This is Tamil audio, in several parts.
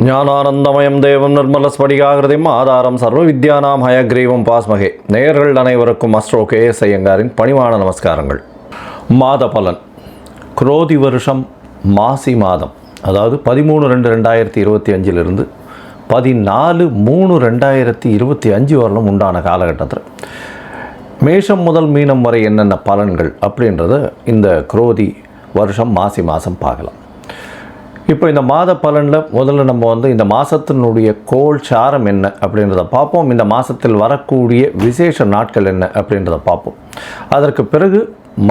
ஞானானந்தமயம் தேவம் நிர்மலஸ்படிகாகிருதிம் ஆதாரம் சர்வ வித்யானாம் ஹயக்ரீவம் பாஸ்மகே. நேயர்கள் அனைவருக்கும் அஸ்ட்ரோ KS ஐயங்காரின் பணிவான நமஸ்காரங்கள். மாத பலன் குரோதி வருஷம் மாசி மாதம், அதாவது 13/2/2025 14/3/2025 வரலும் உண்டான காலகட்டத்தில் மேஷம் முதல் மீனம் வரை என்னென்ன பலன்கள் அப்படின்றத இந்த குரோதி வருஷம் மாசி மாதம் பார்க்கலாம். இப்போ இந்த மாத பலனில் முதல்ல நம்ம இந்த மாதத்தினுடைய கோள் சாரம் என்ன அப்படின்றத பார்ப்போம். இந்த மாதத்தில் வரக்கூடிய விசேஷ நாட்கள் என்ன அப்படின்றத பார்ப்போம். அதற்கு பிறகு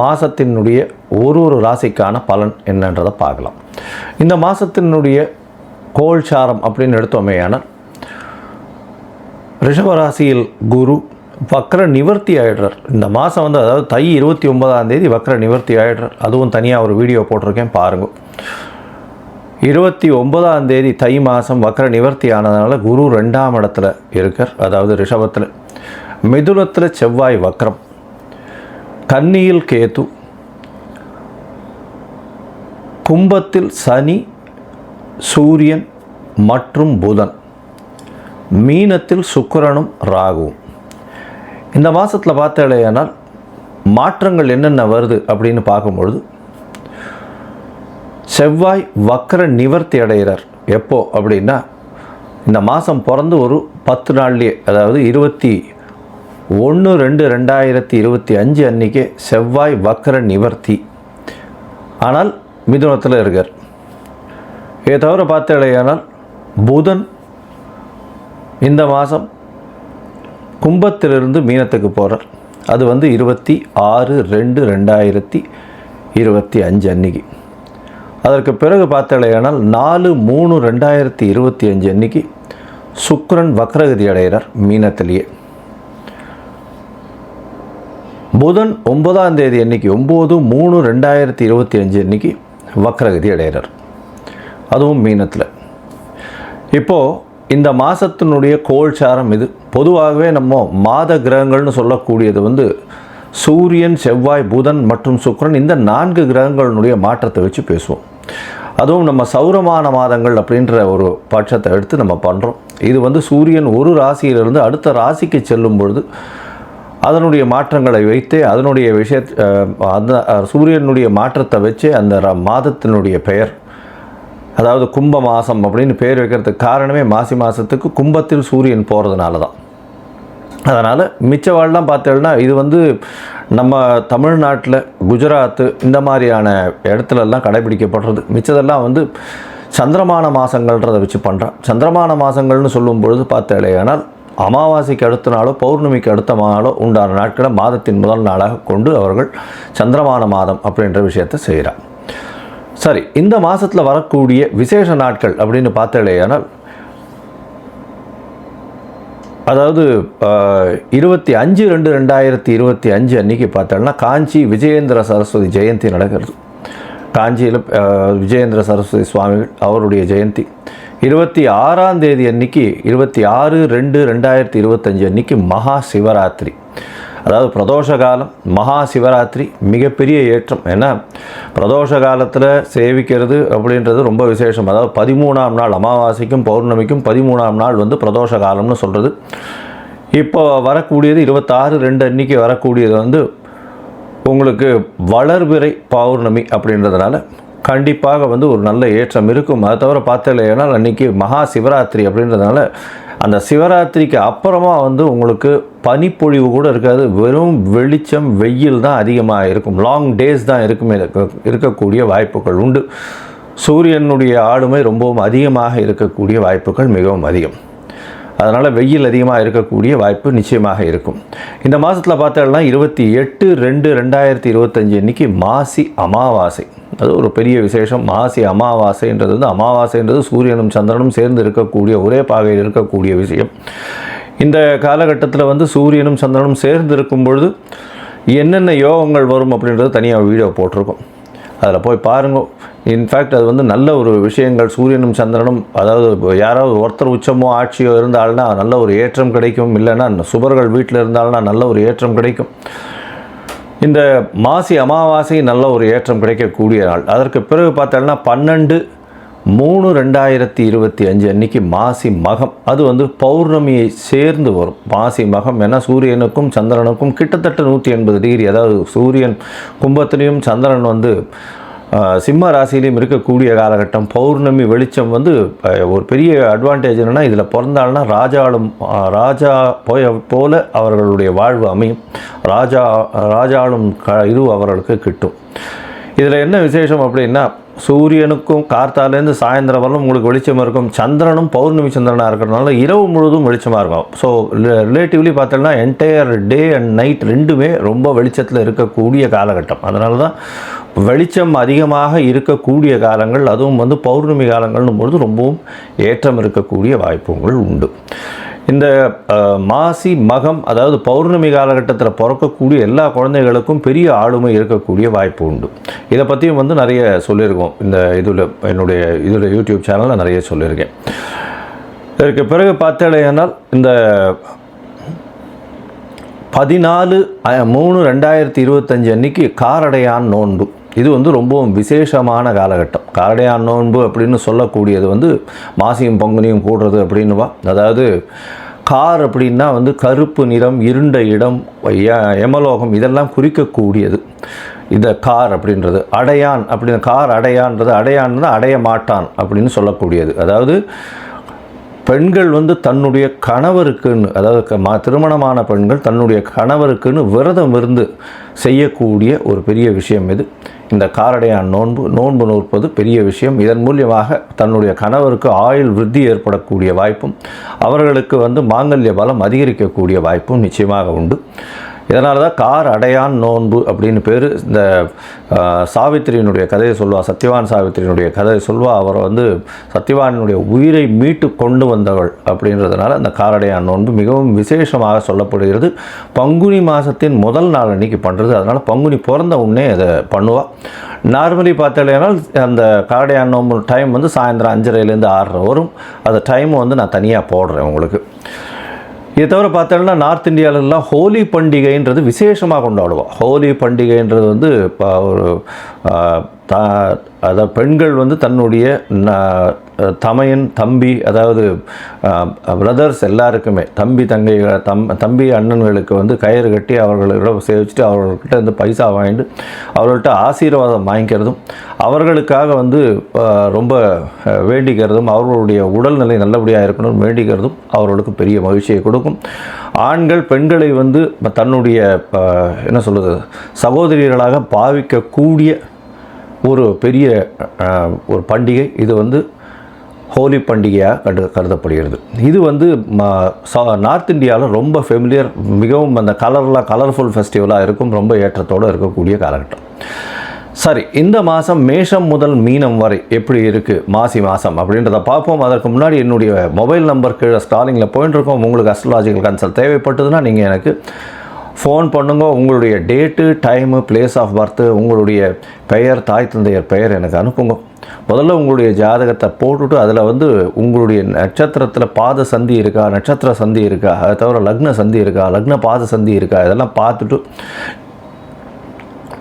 மாதத்தினுடைய ஒரு ராசிக்கான பலன் என்னன்றதை பார்க்கலாம். இந்த மாதத்தினுடைய கோள் சாரம் அப்படின்னு எடுத்தோமேயானால், ரிஷபராசியில் குரு வக்ர நிவர்த்தி ஆகிடுறார். இந்த மாதம் அதாவது தை 29ஆம் தேதி வக்ர நிவர்த்தி ஆகிடுறார். அதுவும் தனியாக ஒரு வீடியோ போட்டிருக்கேன், பாருங்கள். 29ஆம் தேதி தை மாதம் வக்ர நிவர்த்தி ஆனதுனால குரு 2ஆம் இடத்துல இருக்கார், அதாவது ரிஷபத்தில். மிதுனத்தில் செவ்வாய் வக்ரம், கன்னியில் கேது, கும்பத்தில் சனி, சூரியன் மற்றும் புதன், மீனத்தில் சுக்கிரனும் ராகுவும். இந்த மாதத்தில் பார்த்தாலேயானால் மாற்றங்கள் என்னென்ன வருது அப்படின்னு பார்க்கும்பொழுது, செவ்வாய் வக்ர நிவர்த்தி அடைகிறார். எப்போ அப்படின்னா, இந்த மாதம் பிறந்து ஒரு 10 நாள்லேயே, அதாவது 21/2/2025 அன்றைக்கே செவ்வாய் வக்ர நிவர்த்தி. ஆனால் மிதுனத்தில் இருக்கார். இதை தவிர பார்த்தாலேயானால் புதன் இந்த மாதம் கும்பத்திலிருந்து மீனத்துக்கு போகிறார். அது 26/2/2025 அன்றைக்கி. அதற்கு பிறகு பார்த்தாலேயானால் 4/3/2025 அன்றைக்கி சுக்கிரன் வக்ரகதி அடைகிறார் மீனத்திலேயே. புதன் 9ஆம் தேதி அன்றைக்கி 9/3/2025 அன்றைக்கி வக்ரகதி அடைகிறார், அதுவும் மீனத்தில். இப்போது இந்த மாதத்தினுடைய கோள்சாரம் இது. பொதுவாகவே நம்ம மாத கிரகங்கள்னு சொல்லக்கூடியது சூரியன், செவ்வாய், புதன் மற்றும் சுக்கிரன், இந்த 4 கிரகங்களுடைய மாற்றத்தை வச்சு பேசுவோம். அதுவும் நம்ம சௌரமான மாதங்கள் அப்படின்ற ஒரு பட்சத்தை எடுத்து நம்ம பண்ணுறோம். இது சூரியன் ஒரு ராசியிலிருந்து அடுத்த ராசிக்கு செல்லும் பொழுது அதனுடைய மாற்றங்களை வைத்தே, அதனுடைய அந்த சூரியனுடைய மாற்றத்தை வச்சே அந்த மாதத்தினுடைய பெயர், அதாவது கும்ப மாதம் அப்படின்னு பேர் வைக்கிறதுக்கு காரணமே மாசி மாதத்துக்கு கும்பத்தில் சூரியன் போகிறதுனால தான். அதனால் மிச்சவாழ்லாம் பார்த்தோம்னா இது நம்ம தமிழ்நாட்டில், குஜராத்து இந்த மாதிரியான இடத்துலலாம் கடைபிடிக்கப்படுறது. மிச்சதெல்லாம் சந்திரமான மாதங்கள்ன்றதை வச்சு பண்ணுறான். சந்திரமான மாதங்கள்னு சொல்லும் பொழுது பார்த்தாலேயானால் அமாவாசைக்கு அடுத்த நாளோ பௌர்ணமிக்கு அடுத்த நாளோ உண்டான நாட்களை மாதத்தின் முதல் நாளாக கொண்டு அவர்கள் சந்திரமான மாதம் அப்படின்ற விஷயத்தை செய்கிறார். சரி, இந்த மாதத்தில் வரக்கூடிய விசேஷ நாட்கள் அப்படின்னு பார்த்தாலேயானால், அதாவது 25/2/2025 அன்றைக்கி பார்த்தோம்னா காஞ்சி விஜயேந்திர சரஸ்வதி ஜெயந்தி நடக்கிறது. காஞ்சியில் விஜயேந்திர சரஸ்வதி சுவாமிகள் அவருடைய ஜெயந்தி. 26ஆம் தேதி அன்றைக்கி 26/2/2025 அன்றைக்கி மகா சிவராத்திரி, அதாவது பிரதோஷ காலம். மகா சிவராத்திரி மிகப்பெரிய ஏற்றம். ஏன்னா பிரதோஷ காலத்தில் சேவிக்கிறது அப்படின்றது ரொம்ப விசேஷம். அதாவது 13ஆம் நாள் அமாவாசைக்கும் பௌர்ணமிக்கும் 13ஆம் நாள் பிரதோஷ காலம்னு சொல்கிறது. இப்போ வரக்கூடியது 26/2 அன்றைக்கி வரக்கூடியது உங்களுக்கு வளர்பிறை பௌர்ணமி அப்படின்றதுனால கண்டிப்பாக ஒரு நல்ல ஏற்றம் இருக்கும். அதை தவிர பார்த்தாலேனா அன்றைக்கி மகா சிவராத்திரி அப்படின்றதுனால அந்த சிவராத்திரிக்கு அப்புறமா உங்களுக்கு பனிப்பொழிவு கூட இருக்காது. வெறும் வெளிச்சம், வெயில் தான் அதிகமாக இருக்கும். லாங் டேஸ் தான் இருக்கக்கூடிய வாய்ப்புகள் உண்டு. சூரியனுடைய ஆளுமை ரொம்பவும் அதிகமாக இருக்கக்கூடிய வாய்ப்புகள் மிகவும் அதிகம். அதனால் வெயில் அதிகமாக இருக்கக்கூடிய வாய்ப்பு நிச்சயமாக இருக்கும். இந்த மாதத்தில் பார்த்தோம்னா 28/2/2025 அன்றைக்கி மாசி அமாவாசை. அது ஒரு பெரிய விசேஷம். மாசி அமாவாசைன்றது அமாவாசைன்றது சூரியனும் சந்திரனும் சேர்ந்து இருக்கக்கூடிய, ஒரே பாகையில் இருக்கக்கூடிய விஷயம். இந்த காலகட்டத்தில் சூரியனும் சந்திரனும் சேர்ந்து இருக்கும் பொழுது என்னென்ன யோகங்கள் வரும் அப்படின்றது தனியாக வீடியோ போட்டிருக்கோம், அதில் போய் பாருங்கள். இன்ஃபேக்ட் அது நல்ல ஒரு விஷயங்கள். சூரியனும் சந்திரனும், அதாவது யாராவது ஒருத்தர் உச்சமோ ஆட்சியோ இருந்தால்னா நல்ல ஒரு ஏற்றம் கிடைக்கும். இல்லைன்னா சுபர்கள் வீட்டில் இருந்தால்னா நல்ல ஒரு ஏற்றம் கிடைக்கும். இந்த மாசி அமாவாசை நல்ல ஒரு ஏற்றம் கிடைக்கக்கூடிய நாள். அதற்கு பிறகு பார்த்தோம்னா 12 3/2025 அன்னைக்கு மாசி மகம், அது வந்து பௌர்ணமியை சேர்ந்து வரும். மாசி மகம் ஏன்னா சூரியனுக்கும் சந்திரனுக்கும் கிட்டத்தட்ட 180 டிகிரி, அதாவது சூரியன் கும்பத்திலையும் சந்திரன் வந்து சிம்ம ராசியிலையும் இருக்கக்கூடிய காலகட்டம். பௌர்ணமி வெளிச்சம் வந்து ஒரு பெரிய அட்வான்டேஜ் என்னென்னா, இதில் பிறந்தாள்னா ராஜா போல அவர்களுடைய வாழ்வு அமையும். ராஜாளும் இது அவர்களுக்கு கிட்டும். இதில் என்ன விசேஷம் அப்படின்னா, சூரியனுக்கும் கார்த்தாலேருந்து சாயந்தரம் வரலும் உங்களுக்கு வெளிச்சமாக இருக்கும். சந்திரனும் பௌர்ணமி சந்திரனாக இருக்கிறதுனால இரவு முழுவதும் வெளிச்சமாக இருக்கும். ஸோ ரிலேட்டிவ்லி பார்த்தோம்னா என்டையர் டே அண்ட் நைட் ரெண்டுமே ரொம்ப வெளிச்சத்தில் இருக்கக்கூடிய காலகட்டம். அதனால தான் வெளிச்சம் அதிகமாக இருக்கக்கூடிய காலங்கள், அதுவும் வந்து பௌர்ணமி காலங்கள்னும் பொழுது ரொம்பவும் ஏற்றம் இருக்கக்கூடிய வாய்ப்புகள் உண்டு. இந்த மாசி மகம், அதாவது பௌர்ணமி காலகட்டத்தில் பிறக்கக்கூடிய எல்லா குழந்தைகளுக்கும் பெரிய ஆளுமை இருக்கக்கூடிய வாய்ப்பு உண்டு. இதை பற்றியும் வந்து நிறைய சொல்லியிருக்கோம். இந்த இதில் யூடியூப் சேனலில் நிறைய சொல்லியிருக்கேன். இதற்கு பிறகு பார்த்தேனால் இந்த 14/3/2025 அன்னைக்கு காரடையான் நோன்பு, இது வந்து ரொம்பவும் விசேஷமான காலகட்டம். காரடையான் நோன்பு அப்படின்னு சொல்லக்கூடியது வந்து மாசியும் பங்குனியும் கூடுறது அப்படின்னுவா. அதாவது கார் அப்படின்னா வந்து கருப்பு நிறம், இருண்ட இடம், யமலோகம் இதெல்லாம் குறிக்கக்கூடியது. இதை கார் அப்படின்றது. அடையான் அப்படின்னு, கார் அடையான்றது, அடையான்றது அடைய மாட்டான் அப்படின்னு சொல்லக்கூடியது. அதாவது பெண்கள் வந்து தன்னுடைய கணவருக்குன்னு, அதாவது திருமணமான பெண்கள் தன்னுடைய கணவருக்குன்னு விரதம் இருந்து செய்யக்கூடிய ஒரு பெரிய விஷயம் இது. இந்த காரடையான் நோன்பு நோற்பது பெரிய விஷயம். இதன் மூலியமாக தன்னுடைய கணவருக்கு ஆயுள் விருத்தி ஏற்படக்கூடிய வாய்ப்பும், அவர்களுக்கு வந்து மாங்கல்ய பலம் அதிகரிக்கக்கூடிய வாய்ப்பும் நிச்சயமாக உண்டு. இதனால தான் கார் அடையான் நோன்பு அப்படின்னு பேர். இந்த சாவித்திரியினுடைய கதையை சொல்வா, சத்யவான் சாவித்திரியினுடைய கதையை சொல்வா. அவர் வந்து சத்யவானுடைய உயிரை மீட்டு கொண்டு வந்தவள் அப்படின்றதுனால அந்த காரடையான் நோன்பு மிகவும் விசேஷமாக சொல்லப்படுகிறது. பங்குனி மாதத்தின் முதல் நாள் அன்றைக்கி பண்ணுறது. அதனால் பங்குனி பிறந்த உடனே அதை பண்ணுவாள். நார்மலி பார்த்தாலேனால் அந்த காரடையான் நோன்பு டைம் வந்து சாயந்தரம் 5:30லேருந்து 6:30 வரும். அந்த டைம் வந்து நான் தனியாக போடுறேன் உங்களுக்கு. இதை தவிர பார்த்தோம்னா நார்த் இந்தியாவிலலாம் ஹோலி பண்டிகைன்றது விசேஷமாக கொண்டாடுவோம். ஹோலி பண்டிகைன்றது வந்து ஒரு அதாவது பெண்கள் வந்து தன்னுடைய தமையன் தம்பி, அதாவது பிரதர்ஸ் எல்லாருக்குமே, தம்பி அண்ணன்களுக்கு வந்து கயிறு கட்டி அவர்களிடம் சேவிச்சுட்டு அவர்கள்கிட்ட வந்து பைசா வாங்கிட்டு அவர்கள்ட்ட ஆசீர்வாதம் வாங்கிக்கிறதும், அவர்களுக்காக வந்து ரொம்ப வேண்டிக்கிறதும், அவர்களுடைய உடல்நிலை நல்லபடியாக இருக்கணும்னு வேண்டிக்கிறதும் அவர்களுக்கு பெரிய மகிழ்ச்சியை கொடுக்கும். ஆண்கள் பெண்களை வந்து தன்னுடைய என்ன சொல்கிறது சகோதரிகளாக பாவிக்கக்கூடிய ஒரு பெரிய ஒரு பண்டிகை. இது வந்து ஹோலி பண்டிகையாக கருதப்படுகிறது. இது வந்து நார்த் இந்தியாவில் ரொம்ப ஃபெமிலியர், மிகவும் அந்த கலர்ஃபுல் ஃபெஸ்டிவலாக இருக்கும், ரொம்ப ஏற்றத்தோடு இருக்கக்கூடிய காலகட்டம். சரி, இந்த மாதம் மேஷம் முதல் மீனம் வரை எப்படி இருக்குது மாசி மாதம் அப்படின்றத பார்ப்போம். அதற்கு முன்னாடி என்னுடைய மொபைல் நம்பர் கீழே ஸ்டாலிங்கில் போயிட்டுருக்கோம். உங்களுக்கு அஸ்ட்ராலஜிக்கல் கன்சல்ட் தேவைப்பட்டதுன்னா நீங்கள் எனக்கு ஃபோன் பண்ணுங்க. உங்களுடைய date, time, place of birth, உங்களுடைய பெயர், தாய் தந்தையர் பெயர் எனக்கு அனுப்புங்க. முதல்ல உங்களுடைய ஜாதகத்தை போட்டுவிட்டு அதில் வந்து உங்களுடைய நட்சத்திரத்தில் பாத சந்தி இருக்கா, நட்சத்திர சந்தி இருக்கா, அதை தவிர லக்ன சந்தி இருக்கா, லக்ன பாத சந்தி இருக்கா, இதெல்லாம் பார்த்துட்டு,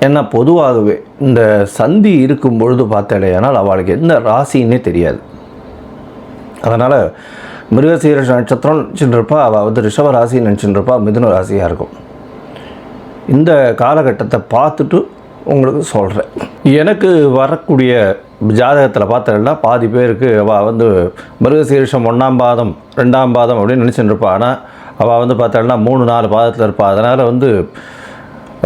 ஏன்னா பொதுவாகவே இந்த சந்தி இருக்கும் பொழுது பார்த்தாலேயானால் அவளுக்கு எந்த ராசின்னே தெரியாது. அதனால் மிருகசீரிஷ நட்சத்திரம் நினச்சிட்டுருப்பா, அவள் வந்து ரிஷப ராசி நினச்சிட்டுருப்பா, மிதுன ராசியாக இருக்கும். இந்த காலகட்டத்தை பார்த்துட்டு உங்களுக்கு சொல்கிறேன். எனக்கு வரக்கூடிய ஜாதகத்தில் பார்த்தா பாதி பேருக்கு அவள் வந்து மிருகசீரிஷம் 1ஆம் பாதம் 2ஆம் பாதம் அப்படின்னு நினச்சிட்டுருப்பா. ஆனால் அவள் வந்து பார்த்தாள்னா 3-4 பாதத்தில் இருப்பாள். அதனால் வந்து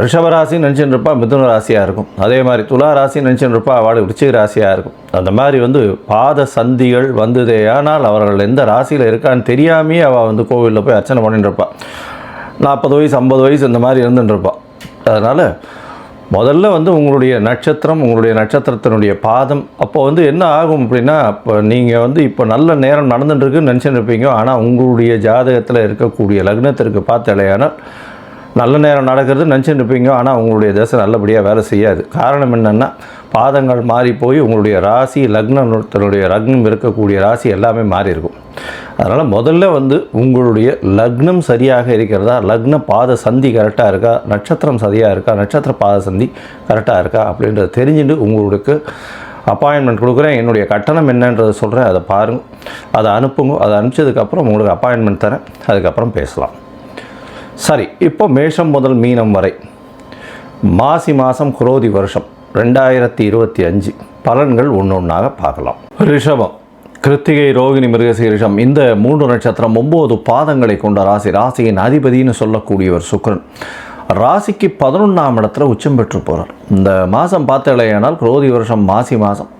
ரிஷபராசின்னு நினச்சிட்டுருப்பா, மிதுன ராசியாக இருக்கும். அதே மாதிரி துலா ராசின்னு நினச்சிட்டுருப்பா, அவளுக்கு விருச்சிக ராசியாக இருக்கும். அந்த மாதிரி வந்து பாத சந்திகள் வந்ததே ஆனால் அவர்கள் எந்த ராசியில் இருக்கான்னு தெரியாமையே அவள் வந்து கோவிலில் போய் அர்ச்சனை பண்ணிட்டுருப்பாள். 40 வயசு 50 வயசு இந்த மாதிரி இருந்துட்டுருப்பாள். அதனால் முதல்ல வந்து உங்களுடைய நட்சத்திரம், உங்களுடைய நட்சத்திரத்தினுடைய பாதம், அப்போ வந்து என்ன ஆகும் அப்படின்னா, இப்போ நீங்கள் வந்து இப்போ நல்ல நேரம் நடந்துட்டுருக்குன்னு நினச்சிட்டுருப்பீங்க. ஆனால் உங்களுடைய ஜாதகத்தில் இருக்கக்கூடிய லக்னத்திற்கு பார்த்தாலேயானால் நல்ல நேரம் நடக்கிறது நினச்சிட்டு இருப்பீங்க. ஆனால் உங்களுடைய தசை நல்லபடியாக வேலை செய்யாது. காரணம் என்னென்னா, பாதங்கள் மாறி போய் உங்களுடைய ராசி, லக்னத்தினுடைய லக்னம் இருக்கக்கூடிய ராசி எல்லாமே மாறி இருக்கும். அதனால் முதல்ல வந்து உங்களுடைய லக்னம் சரியாக இருக்கிறதா, லக்ன பாத சந்தி கரெக்டாக இருக்கா, நட்சத்திரம் சரியாக இருக்கா, நட்சத்திர பாத சந்தி கரெக்டாக இருக்கா அப்படின்றத தெரிஞ்சுட்டு உங்களுக்கு அப்பாயின்மெண்ட் கொடுக்குறேன், என்னுடைய கட்டணம் என்னன்றதை சொல்கிறேன், அதை பாருங்கள், அதை அனுப்புங்க. அதை அனுப்பிச்சதுக்கப்புறம் உங்களுக்கு அப்பாயின்மெண்ட் தரேன், அதுக்கப்புறம் பேசலாம். சரி, இப்போ மேஷம் முதல் மீனம் வரை மாசி மாதம் குரோதி வருஷம் 2025 பலன்கள் ஒன்று ஒன்றாக பார்க்கலாம். ரிஷபம், கிருத்திகை, ரோகிணி, மிருகசீரிஷம் இந்த 3 நட்சத்திரம் 9 பாதங்களை கொண்ட ராசி. ராசியின் அதிபதினு சொல்லக்கூடியவர் சுக்கிரன். ராசிக்கு 11ஆம் இடத்துல உச்சம் பெற்று போகிறார். இந்த மாதம் பார்த்தலையானால் குரோதி வருஷம் மாசி மாதம்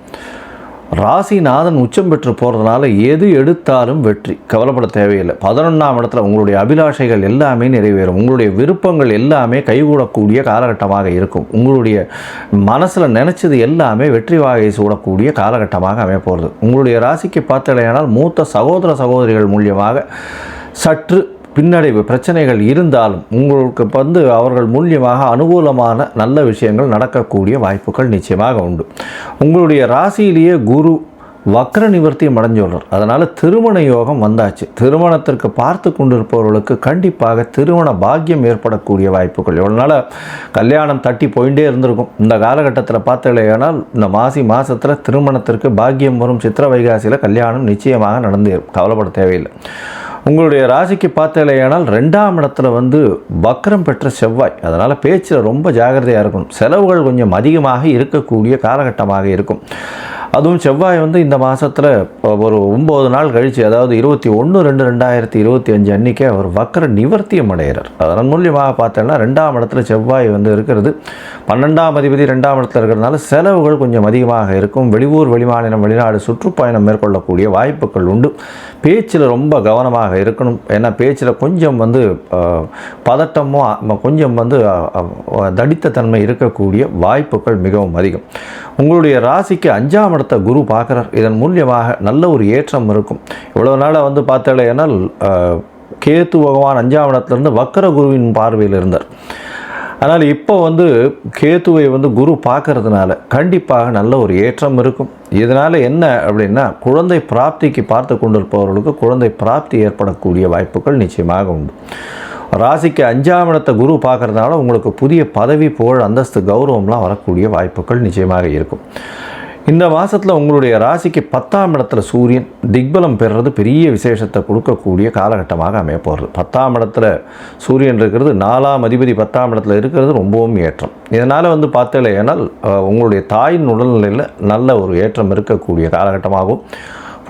ராசிநாதன் உச்சம் பெற்று போகிறதுனால எது எடுத்தாலும் வெற்றி, கவலைப்பட தேவையில்லை. 11ஆம் இடத்துல உங்களுடைய அபிலாஷைகள் எல்லாமே நிறைவேறும். உங்களுடைய விருப்பங்கள் எல்லாமே கைகூடக்கூடிய காலகட்டமாக இருக்கும். உங்களுடைய மனசில் நினச்சது எல்லாமே வெற்றி வாகை சூடக்கூடிய காலகட்டமாக அமைய போகிறது. உங்களுடைய ராசிக்கு பார்த்தலையானால் மூத்த சகோதர சகோதரிகள் மூலியமாக சற்று பின்னடைவு பிரச்சனைகள் இருந்தாலும் உங்களுக்கு அவர்கள் மூலியமாக அனுகூலமான நல்ல விஷயங்கள் நடக்கக்கூடிய வாய்ப்புகள் நிச்சயமாக உண்டு. உங்களுடைய ராசியிலேயே குரு வக்ர நிவர்த்தியம் அடைஞ்சுள்ளார். அதனால் திருமண யோகம் வந்தாச்சு. திருமணத்திற்கு பார்த்து கொண்டிருப்பவர்களுக்கு கண்டிப்பாக திருமண பாக்கியம் ஏற்படக்கூடிய வாய்ப்புகள். எவ்வளோ நாள் கல்யாணம் தட்டி போயிட்டே இருந்திருக்கும். இந்த காலகட்டத்தில் பார்த்தலையானால் இந்த மாசி மாதத்தில் திருமணத்திற்கு பாக்கியம் வரும். சித்திர வைகாசியில் கல்யாணம் நிச்சயமாக நடந்து, கவலைப்பட தேவையில்லை. உங்களுடைய ராசிக்கு பார்த்தலையானால் 2ஆம் இடத்துல வக்ரம் பெற்ற செவ்வாய். அதனால் பேச்சில் ரொம்ப ஜாகிரதையாக இருக்கணும். செலவுகள் கொஞ்சம் அதிகமாக இருக்கக்கூடிய காலகட்டமாக இருக்கும். அதுவும் செவ்வாய் இந்த மாதத்தில் ஒரு 9 நாள் கழித்து, அதாவது 21/2/2025 அன்றைக்கே அவர் வக்ர நிவர்த்தியம் அடைகிறார். அதன் மூலியமாக பார்த்தோன்னா 2ஆம் இடத்துல செவ்வாய் இருக்கிறது. 12ஆம் அதிபதி 2ஆம் இடத்துல இருக்கிறதுனால செலவுகள் கொஞ்சம் அதிகமாக இருக்கும். வெளியூர், வெளிமாநிலம், வெளிநாடு சுற்றுப்பயணம் மேற்கொள்ளக்கூடிய வாய்ப்புகள் உண்டு. பேச்சில் ரொம்ப கவனமாக இருக்கணும். ஏன்னா பேச்சில் கொஞ்சம் பதட்டமோ கொஞ்சம் தடித்த தன்மை இருக்கக்கூடிய வாய்ப்புகள் மிகவும் அதிகம். உங்களுடைய ராசிக்கு 5ஆம் இடத்தை குரு பார்க்குறார். இதன் மூலியமாக நல்ல ஒரு ஏற்றம் இருக்கும். இவ்வளோ நாளாக பார்த்தலையானால் கேத்து பகவான் 5ஆம் இடத்துலேருந்து வக்கர குருவின் பார்வையில் இருந்தார். ஆனால் இப்போ கேத்துவை குரு பார்க்கறதுனால கண்டிப்பாக நல்ல ஒரு ஏற்றம் இருக்கும். இதனால் என்ன அப்படின்னா, குழந்தை பிராப்திக்கு பார்த்து கொண்டிருப்பவர்களுக்கு குழந்தை பிராப்தி ஏற்படக்கூடிய வாய்ப்புகள் நிச்சயமாக உண்டு. ராசிக்கு 5ஆம் இடத்தை குரு பார்க்கறதுனால உங்களுக்கு புதிய பதவி, புகழ், அந்தஸ்து, கௌரவம்லாம் வரக்கூடிய வாய்ப்புகள் நிச்சயமாக இருக்கும். இந்த மாதத்தில் உங்களுடைய ராசிக்கு 10ஆம் இடத்துல சூரியன் திக்பலம் பெறுறது பெரிய விசேஷத்தை கொடுக்கக்கூடிய காலகட்டமாக அமைய போகிறது. 10ஆம் இடத்துல சூரியன் இருக்கிறது, 4ஆம் அதிபதி 10ஆம் இடத்துல இருக்கிறது ரொம்பவும் ஏற்றம். இதனால் பார்த்தலையானால் உங்களுடைய தாயின் உடல்நிலையில் நல்ல ஒரு ஏற்றம் இருக்கக்கூடிய காலகட்டமாகவும்,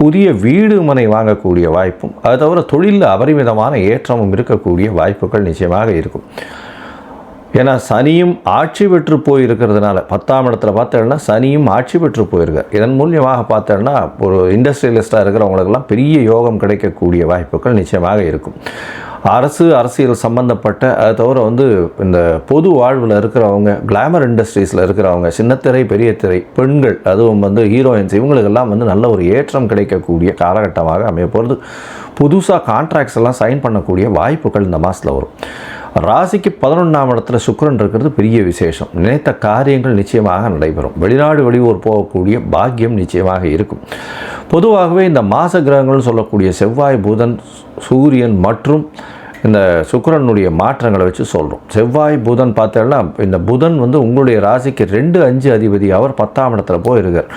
புதிய வீடு மனை வாங்கக்கூடிய வாய்ப்பும், அது தவிர தொழிலில் அபரிமிதமான ஏற்றமும் இருக்கக்கூடிய வாய்ப்புகள் நிச்சயமாக இருக்கும். ஏன்னா சனியும் ஆட்சி பெற்று போயிருக்கிறதுனால 10ஆம் இடத்துல பார்த்தோன்னா சனியும் ஆட்சி பெற்று போயிருக்கார். இதன் மூலியமாக பார்த்தோன்னா ஒரு இண்டஸ்ட்ரியலிஸ்டாக இருக்கிறவங்களுக்கெல்லாம் பெரிய யோகம் கிடைக்கக்கூடிய வாய்ப்புகள் நிச்சயமாக இருக்கும். அரசியல் சம்பந்தப்பட்ட, அது தவிர இந்த பொது வாழ்வில் இருக்கிறவங்க, கிளாமர் இண்டஸ்ட்ரீஸில் இருக்கிறவங்க, சின்னத்திரை, பெரிய திரை, பெண்கள், அதுவும் ஹீரோயின்ஸ், இவங்களுக்கெல்லாம் நல்ல ஒரு ஏற்றம் கிடைக்கக்கூடிய காலகட்டமாக அமைய போகிறது. புதுசாக கான்ட்ராக்ட்ஸ் எல்லாம் சைன் பண்ணக்கூடிய வாய்ப்புகள் இந்த மாதத்தில் வரும். ராசிக்கு 11ஆம் இடத்துல சுக்கிரன் இருக்கிறது பெரிய விசேஷம். நினைத்த காரியங்கள் நிச்சயமாக நடைபெறும். வெளிநாடு, வெளியூர் போகக்கூடிய பாக்கியம் நிச்சயமாக இருக்கும். பொதுவாகவே இந்த மாச கிரகங்கள்னு சொல்லக்கூடிய செவ்வாய், புதன், சூரியன் மற்றும் இந்த சுக்கிரனுடைய மாற்றங்களை வச்சு சொல்கிறோம். செவ்வாய், புதன் பார்த்தோன்னா இந்த புதன் உங்களுடைய ராசிக்கு 2-5 அதிபதி. அவர் 10ஆம் இடத்துல போயிருக்கார்.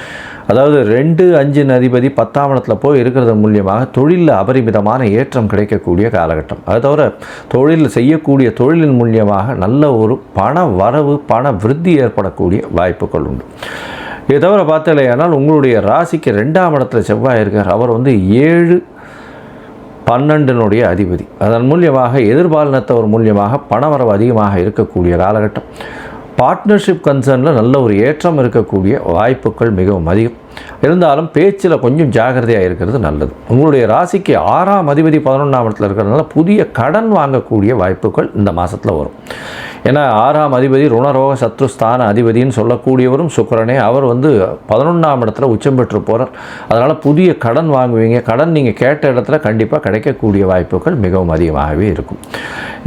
அதாவது 2-5 அதிபதி 10ஆம் இடத்துல போய் இருக்கிறது மூலியமாக தொழிலில் அபரிமிதமான ஏற்றம் கிடைக்கக்கூடிய காலகட்டம். அது தவிர செய்யக்கூடிய தொழிலின் மூலியமாக நல்ல ஒரு பண வரவு, பண விருத்தி ஏற்படக்கூடிய வாய்ப்புகள் உண்டு. இதை தவிர பார்த்தலையானால் உங்களுடைய ராசிக்கு 2ஆம் இடத்துல செவ்வாய் இருக்கார். அவர் 7-12 அதிபதி. அதன் மூலியமாக எதிர்பாலினத்தவர் மூலியமாக பணவரவு அதிகமாக இருக்கக்கூடிய காலகட்டம். பார்ட்னர்ஷிப் கன்சர்னில் நல்ல ஒரு ஏற்றம் இருக்கக்கூடிய வாய்ப்புகள் மிகவும் அதிகம். இருந்தாலும் பேச்சில் கொஞ்சம் ஜாகிரதையாக இருக்கிறது நல்லது. உங்களுடைய ராசிக்கு 6ஆம் அதிபதி 11ஆம் இடத்துல இருக்கிறதுனால புதிய கடன் வாங்கக்கூடிய வாய்ப்புகள் இந்த மாதத்தில் வரும். ஏன்னா 6ஆம் அதிபதி ருணரோக சத்ருஸ்தான அதிபதினு சொல்லக்கூடியவரும் சுக்கிரனே. அவர் 11ஆம் இடத்துல உச்சம் பெற்று போகிறார். அதனால் புதிய கடன் வாங்குவீங்க. கடன் நீங்கள் கேட்ட இடத்துல கண்டிப்பாக கிடைக்கக்கூடிய வாய்ப்புகள் மிகவும் அதிகமாகவே இருக்கும்.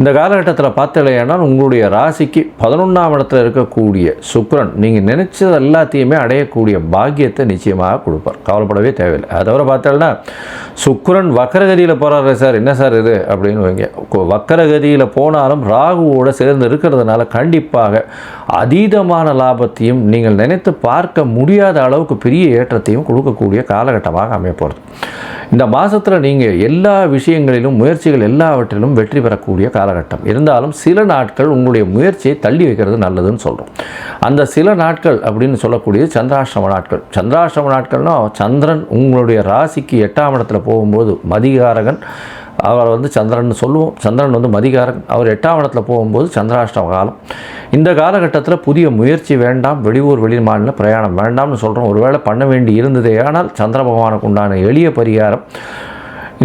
இந்த காலகட்டத்தில் பார்த்தலையானால் உங்களுடைய ராசிக்கு 11ஆம் இடத்துல இருக்கக்கூடிய சுக்கிரன் நீங்கள் நினைச்சது எல்லாத்தையுமே அடையக்கூடிய பாக்கியத்தை நிச்சயமாக கொடுப்பார், கவலைப்படவே தேவையில்லை. அதை தவிர பார்த்தோம்னா சுக்கிரன் வக்கரகதியில் போகிறாரு சார், என்ன சார் இது அப்படின்னு வைங்க. வக்கரகதியில் போனாலும் ராகுவோடு சேர்ந்து இருக்கிறதுனால கண்டிப்பாக அதீதமான லாபத்தையும் நீங்கள் நினைத்து பார்க்க முடியாத அளவுக்கு பெரிய ஏற்றத்தையும் கொடுக்கக்கூடிய காலகட்டமாக அமைய போகிறது. இந்த மாதத்தில் நீங்கள் எல்லா விஷயங்களிலும் முயற்சிகள் எல்லாவற்றிலும் வெற்றி பெறக்கூடிய காலகட்டம். இருந்தாலும் சில நாட்கள் உங்களுடைய முயற்சியை தள்ளி வைக்கிறது நல்லதுன்னு சொல்கிறோம். அந்த சில நாட்கள் அப்படின்னு சொல்லக்கூடியது சந்திராஷ்டம நாட்கள். சந்திராஷ்டம நாட்கள்னால் சந்திரன் உங்களுடைய ராசிக்கு 8ஆம் இடத்துல போகும்போது மதிகாரகன், அவர் சந்திரன் சொல்லுவோம், சந்திரன் மதிகாரகன், அவர் 8ஆம் இடத்துல போகும்போது சந்திராஷ்டம காலம். இந்த காலகட்டத்தில் புதிய முயற்சி வேண்டாம், வெளியூர் வெளிமாநில பிரயாணம் வேண்டாம்னு சொல்கிறோம். ஒருவேளை பண்ண வேண்டி இருந்ததே ஆனால் சந்திர பகவானுக்கு உண்டான எளிய பரிகாரம்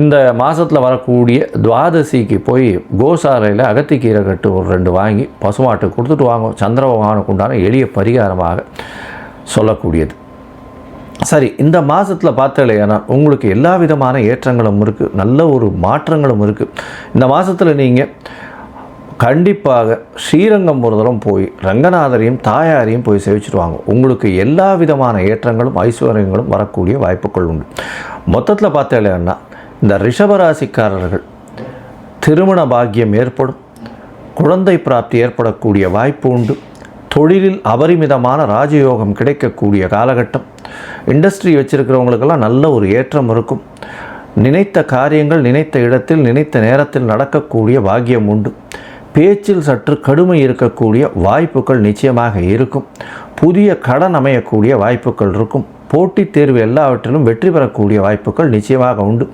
இந்த மாதத்தில் வரக்கூடிய துவாதசிக்கு போய் கோசாலையில் அகத்திக்கீரை கட்டு ஒரு 2 வாங்கி பசுமாட்டுக்கு கொடுத்துட்டு வாங்க. சந்திர பகவானுக்கு உண்டான எளிய பரிகாரமாக சொல்லக்கூடியது. சரி, இந்த மாதத்தில் பார்த்தலையானா உங்களுக்கு எல்லா விதமான ஏற்றங்களும் இருக்குது, நல்ல ஒரு மாற்றங்களும் இருக்குது. இந்த மாதத்தில் நீங்கள் கண்டிப்பாக ஸ்ரீரங்கம் ஒரு தரம் போய் ரங்கநாதரையும் தாயாரையும் போய் சேவிச்சுட்டு வாங்க. உங்களுக்கு எல்லா விதமான ஏற்றங்களும் ஐஸ்வர்யங்களும் வரக்கூடிய வாய்ப்புகள் உண்டு. மொத்தத்தில் பார்த்தலையானா இந்த ரிஷபராசிக்காரர்கள் திருமண பாக்கியம் ஏற்படும், குழந்தை பிராப்தி ஏற்படக்கூடிய வாய்ப்பு உண்டு, தொழிலில் அபரிமிதமான ராஜயோகம் கிடைக்கக்கூடிய காலகட்டம். இண்டஸ்ட்ரி வச்சுருக்கிறவங்களுக்கெல்லாம் நல்ல ஒரு ஏற்றம் இருக்கும். நினைத்த காரியங்கள் நினைத்த இடத்தில் நினைத்த நேரத்தில் நடக்கக்கூடிய பாக்கியம் உண்டு. பேச்சில் சற்று கடுமை இருக்கக்கூடிய வாய்ப்புகள் நிச்சயமாக இருக்கும். புதிய கடன் அமையக்கூடிய வாய்ப்புகள் இருக்கும். போட்டித் தேர்வு எல்லாவற்றிலும் வெற்றி பெறக்கூடிய வாய்ப்புகள் நிச்சயமாக உண்டு.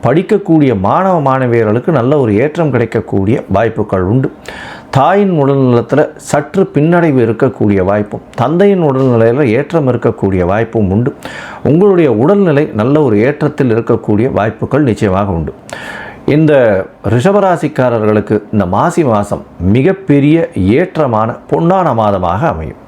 படிக்கக்கூடிய மாணவ மாணவியர்களுக்கு நல்ல ஒரு ஏற்றம் கிடைக்கக்கூடிய வாய்ப்புகள் உண்டு. தாயின் உடல்நலத்தில் சற்று பின்னடைவு இருக்கக்கூடிய வாய்ப்பும், தந்தையின் உடல்நிலையில் ஏற்றம் இருக்கக்கூடிய வாய்ப்பும் உண்டு. உங்களுடைய உடல்நிலை நல்ல ஒரு ஏற்றத்தில் இருக்கக்கூடிய வாய்ப்புகள் நிச்சயமாக உண்டு. இந்த ரிஷபராசிக்காரர்களுக்கு இந்த மாசி மாதம் மிகப்பெரிய ஏற்றமான பொன்னான மாதமாக அமையும்.